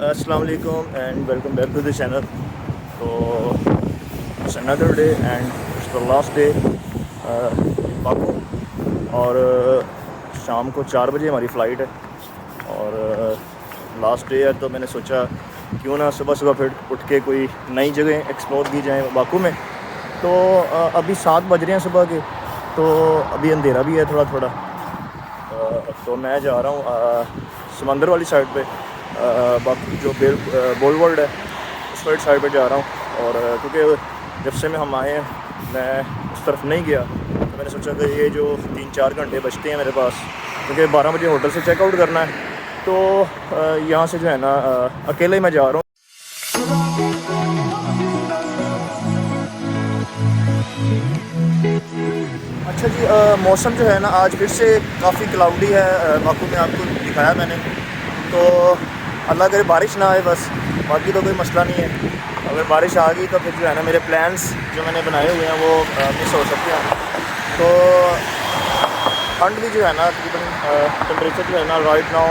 अस्सलाम वालेकुम and welcome back to the channel. तो it's another day and it's the last day Baku, और शाम को 4 बजे हमारी फ़्लाइट है और लास्ट डे है। तो मैंने सोचा क्यों ना सुबह सुबह फिर उठ के कोई नई जगह एक्सप्लोर की जाए बाकू में। तो अभी 7 बज रहे हैं सुबह के, तो अभी अंधेरा भी है थोड़ा थोड़ा। तो मैं जा रहा हूँ समंदर वाली साइड पे, बाकी जो बोलवर्ड है उस साइड पे जा रहा हूँ। और क्योंकि जब से हम आए हैं मैं उस तरफ नहीं गया, तो मैंने सोचा कि ये जो 3-4 घंटे बचते हैं मेरे पास, क्योंकि 12 बजे होटल से चेकआउट करना है, तो यहाँ से जो है ना अकेले ही मैं जा रहा हूँ। अच्छा जी, मौसम जो है ना आज फिर से काफ़ी क्लाउडी है बाकू में, आपको दिखाया मैंने। तो अल्लाह करे बारिश ना आए बस, बाकी तो कोई मसला नहीं है। अगर बारिश आ गई तो फिर जो है ना मेरे प्लान्स जो मैंने बनाए हुए हैं वो मिस हो सकते हैं। तो ठंड भी जो है ना तकरीबन टेम्परेचर जो है ना राइट नाउ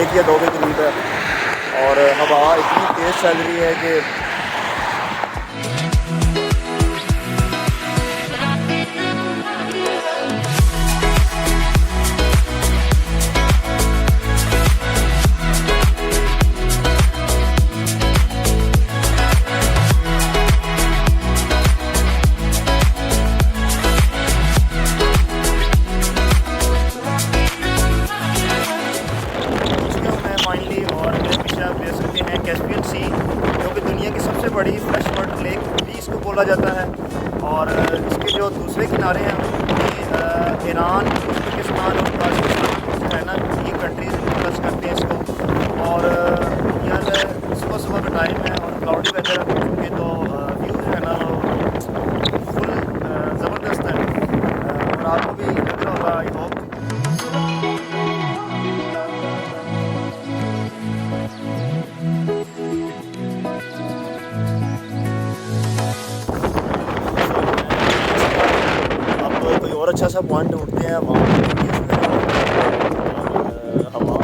1 या 2 के करीब है, और हवा इतनी तेज़ चल रही है कि कैस्पियन सी, जो कि दुनिया की सबसे बड़ी फ्रेश वाटर लेक भी इसको बोला जाता है। और इसके जो दूसरे किनारे हैं उनकी ईरान, उज़्बेकिस्तान और ताजिकिस्तान जो है ना, ये कंट्रीज़ टच करते हैं इसको। और यहाँ से सुबह सुबह का टाइम है और क्लाउडी वेदर है, तो व्यू जो है ना फुल ज़बरदस्त है, और आपको भी लग रहा होगा आई होप। और अच्छा सा पॉइंट ढूंढते हैं वहाँ हवा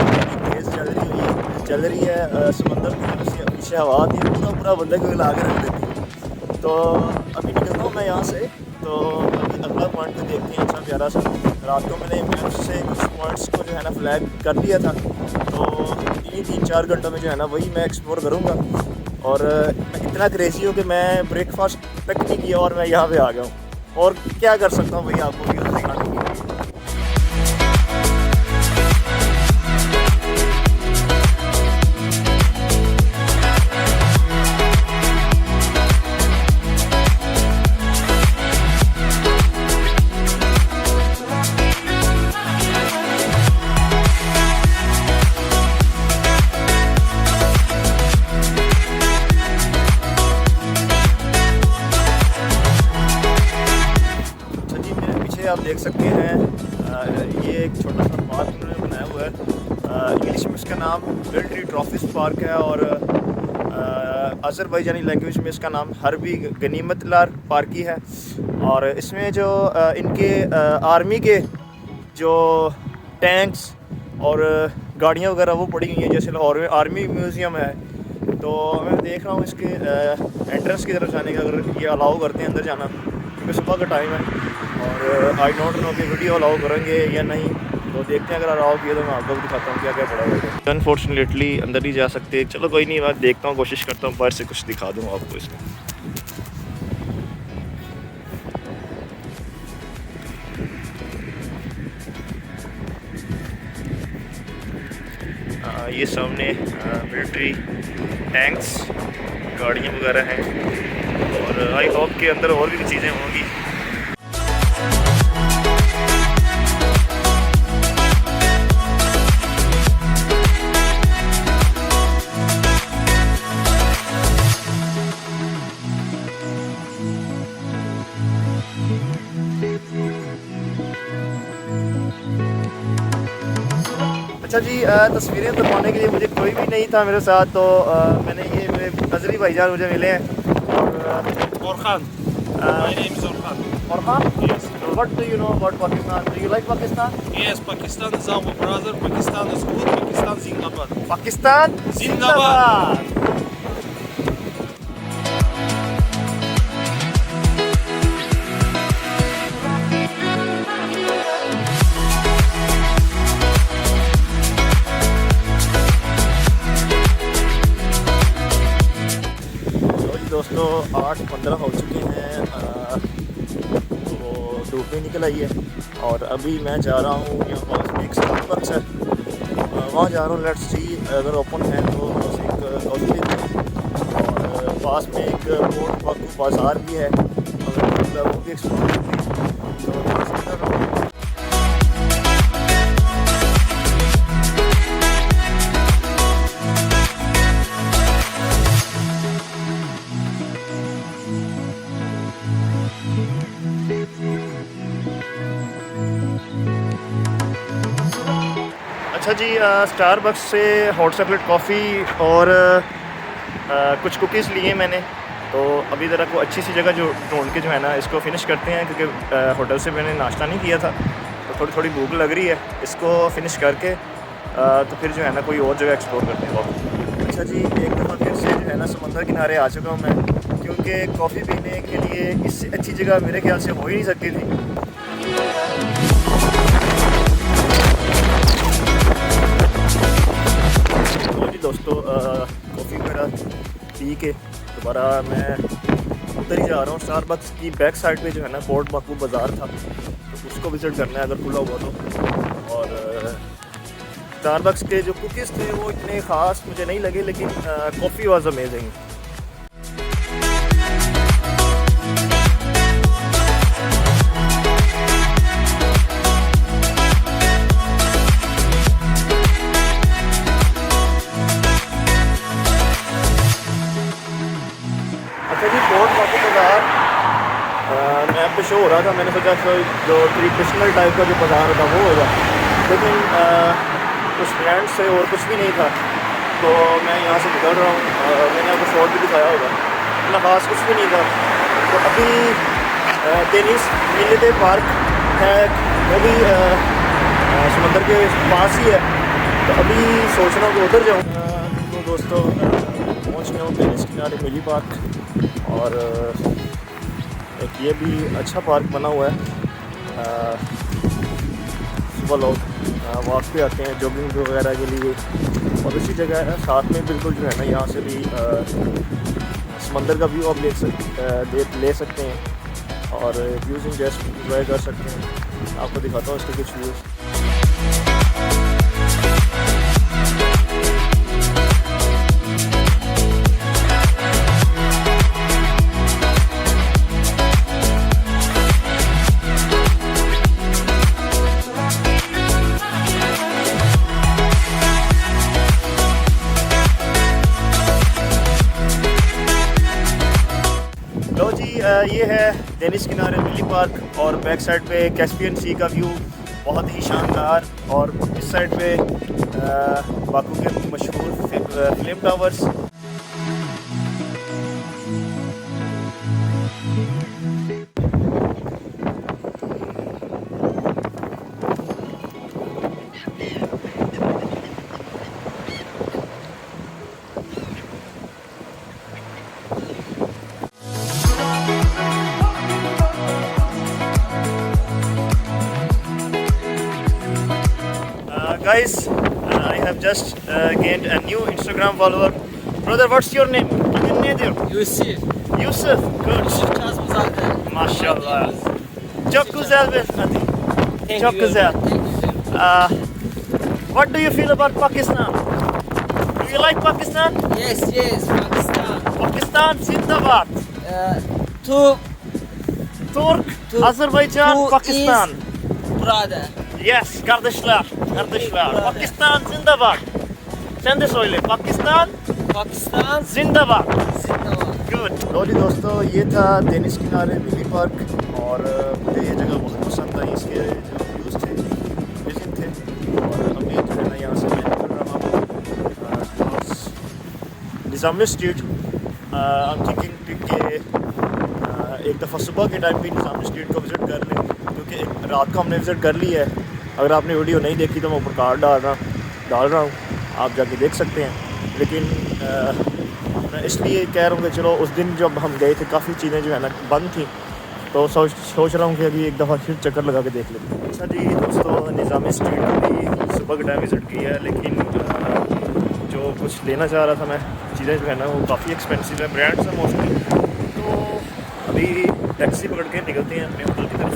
तेज़ चल रही है समंदर की पीछे हवा आती है, पूरा बंदे को हिला के रख देती है। तो अभी निकलता हूँ मैं यहाँ से, तो अभी अगला पॉइंट को देखते हैं। अच्छा प्यारा सा, रात को मैंने मैप्स से कुछ पॉइंट्स को जो है ना फ्लैग कर लिया था, तो 3-4 घंटों में जो है ना वही मैं एक्सप्लोर करूँगा। और मैं इतना क्रेज़ी हूँ कि मैं ब्रेकफास्ट तक नहीं किया और मैं यहाँ पे आ गया हूँ, और क्या कर सकता हूँ भैया आपको व्यूज़ दिखाने के लिए। आप देख सकते हैं ये एक छोटा सा पार्क उन्होंने बनाया हुआ है। इंग्लिश में इसका नाम मिलिट्री ट्रॉफिस पार्क है, और अज़रबैजानी लैंग्वेज में इसका नाम हरबी गनीमतलार पार्की है। और इसमें जो इनके आर्मी के जो टैंक्स और गाड़ियाँ वगैरह वो पड़ी हुई हैं, जैसे लाहौर में आर्मी म्यूज़ियम है। तो मैं देख रहा हूँ इसके एंट्रेंस की तरफ जाने का, अगर ये अलाउ करते हैं अंदर जाना, क्योंकि सुबह का टाइम है और आई डोंट नो कि वीडियो अलाउ करेंगे या नहीं। तो देखते हैं, अगर अलाउ किया तो मैं आपको भी दिखाता हूँ क्या क्या पड़ा हुआ है। अनफॉर्चुनेटली अंदर नहीं जा सकते, चलो कोई नहीं, मैं देखता हूँ, कोशिश करता हूँ बाहर से कुछ दिखा दूँ आपको इसमें। ये सामने मिलिट्री टैंक्स, गाड़ियाँ वगैरह हैं, और आई होप के अंदर और भी चीज़ें होंगी। अच्छा जी, तस्वीरें उतरवाने के लिए मुझे कोई भी नहीं था मेरे साथ, तो मैंने ये मेरे नजरी भाईजान मुझे मिले हैं। और Orhan. My name is Orhan. Orhan, Yes. what do you know about Pakistan? Do you like Pakistan? Yes, Pakistan is our brother. Pakistan is good. Pakistan Zindabad. Pakistan Zindabad. दोस्तों 8:15 हो चुके हैं, तो धूप भी निकल आई है और अभी मैं जा रहा हूँ, यहाँ पास में एक स्टारबक्स है, वहाँ जा रहा हूँ। लेट्स सी अगर ओपन है तो बस एक कॉफ़ी लेते हैं। और पास में एक पोर्ट बाकू बाज़ार भी है, अगर मतलब वो भी एक्सप्लोर करते हैं तो वहाँ से निकल रहा हूँ। अच्छा जी, स्टारबक्स से हॉट चॉकलेट कॉफ़ी और कुछ कुकीज़ लिए मैंने, तो अभी ज़रा को अच्छी सी जगह जो ढूंढ के जो है ना इसको फिनिश करते हैं, क्योंकि होटल से मैंने नाश्ता नहीं किया था, तो थोड़ी थोड़ी भूख लग रही है। इसको फिनिश करके तो फिर जो है ना कोई और जगह एक्सप्लोर करते हैं वापस। अच्छा जी, एक दफ़ा फिर से जो है ना समंदर किनारे आ चुका हूँ मैं, क्योंकि कॉफ़ी पीने के लिए इससे अच्छी जगह मेरे ख्याल से हो ही नहीं सकती थी। दोस्तों कॉफ़ी वगैरह पी के दोबारा मैं उधर ही जा रहा हूँ। स्टारबक्स की बैक साइड पे जो है ना पोर्ट बाकू बाज़ार था, तो उसको विज़िट करना है अगर खुला हुआ तो। और स्टारबक्स के जो कुकीज़ थे वो इतने ख़ास मुझे नहीं लगे, लेकिन coffee was amazing. Port Baku बाज़ार मैप पे शो हो रहा था, मैंने सोचा जो ट्रेडिशनल टाइप का जो बाज़ार होता वो होगा, लेकिन कुछ फ्रेंड्स से और कुछ भी नहीं था, तो मैं यहाँ से निकल रहा हूँ। मैंने आपको शॉर्ट भी दिखाया होगा, इतना ख़ास कुछ भी नहीं था। तो अभी डेनिस मिलिटे पार्क है, वो भी समंदर के पास ही है, तो अभी सोच रहा हूँ कि उधर जाऊँ। तो दोस्तों पहुँच गया हूँ डेनिस किनारे मिली पार्क, और एक ये भी अच्छा पार्क बना हुआ है। सुबह लोग वॉक पे आते हैं जॉगिंग वगैरह के लिए, और इसी जगह है साथ में बिल्कुल जो है ना यहाँ से भी समंदर का व्यू आप ले सकते हैं और व्यूज़ जस्ट इंजॉय कर सकते हैं। आपको दिखाता हूँ इसके कुछ व्यूज़। ये है डेनिस किनारे मिली पार्क, और बैक साइड पे कैस्पियन सी का व्यू बहुत ही शानदार, और इस साइड पे बाकू के मशहूर flame towers. Guys, I have just gained a new Instagram follower. Brother, what's your name? Kimin nedir? Yusuf. Yusuf. Good. Yusuf Kazım zaten. Maşallah. Çok güzel bir adı. Thank Çok you. güzel. Thank you. What do you feel about Pakistan? Do you like Pakistan? Yes, yes, Pakistan. Pakistan Zindabad. Two Turk, Azerbaijan, two Pakistan. is brother. Yes, kardeşler. Brother. Pakistan Zindabad. Sen de söyle. Pakistan Pakistan Zindabad. Zindabad. Good. लो जी दोस्तों, ये था Dennis किनारे मिली park, और मुझे ये जगह बहुत पसंद आई। इसके जो व्यूज़ थे, विजन थे, और अभी जो है ना यहाँ से निज़ामी स्ट्रीट आई एम थिंकिंग कि एक दफ़ा सुबह के टाइम भी निज़ामी स्ट्रीट को विज़िट कर लें, क्योंकि एक रात को हमने विज़िट कर ली है। अगर आपने वीडियो नहीं देखी तो मैं ऊपर कार्ड डाल रहा हूँ, आप जाके देख सकते हैं। लेकिन मैं इसलिए कह रहा हूँ कि चलो उस दिन जब हम गए थे काफ़ी चीज़ें जो है ना बंद थी, तो सोच रहा हूँ कि अभी एक दफ़ा फिर चक्कर लगा के देख लेते हैं। अच्छा जी दोस्तों, निज़ामी स्ट्रीट अभी सुबह के टाइम विज़िट की है, लेकिन जो कुछ लेना चाह रहा था मैं, चीज़ें जो है ना वो काफ़ी एक्सपेंसिव है, ब्रांड्स हैं मोस्टली। तो अभी टैक्सी पकड़ के निकलते हैं अपने होटल की तरफ।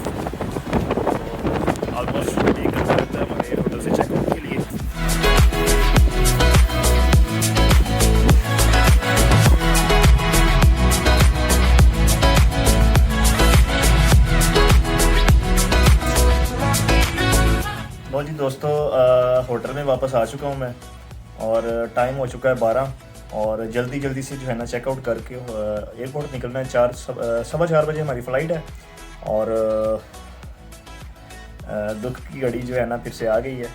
तो ऑलमोस्ट 1 घंटा लगता है हमारे होटल से चेकआउट के लिए। लो जी दोस्तों, होटल में वापस आ चुका हूँ मैं, और टाइम हो चुका है 12, और जल्दी से जो है ना चेकआउट करके एयरपोर्ट निकलना है। 4:15 बजे हमारी फ़्लाइट है, और दुख की घड़ी जो है ना फिर से आ गई है।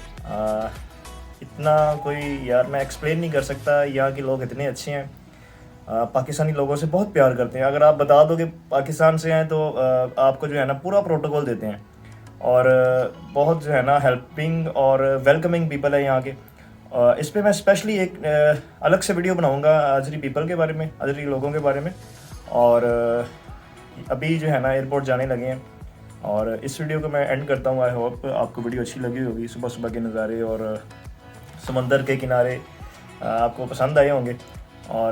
इतना कोई यार मैं एक्सप्लेन नहीं कर सकता, यहाँ के लोग इतने अच्छे हैं, पाकिस्तानी लोगों से बहुत प्यार करते हैं। अगर आप बता दो कि पाकिस्तान से हैं तो आपको जो है ना पूरा प्रोटोकॉल देते हैं, और बहुत जो है ना हेल्पिंग और वेलकमिंग पीपल है यहाँ के। इस पे मैं स्पेशली एक अलग से वीडियो बनाऊंगा अजरी पीपल के बारे में, अजरी लोगों के बारे में। और अभी जो है ना एयरपोर्ट जाने लगे हैं, और इस वीडियो को मैं एंड करता हूँ। आई होप आपको वीडियो अच्छी लगी होगी। सुबह सुबह के नज़ारे और समंदर के किनारे आपको पसंद आए होंगे, और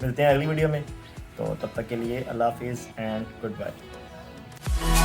मिलते हैं अगली वीडियो में। तो तब तक के लिए अल्लाह हाफिज़ एंड गुड बाय।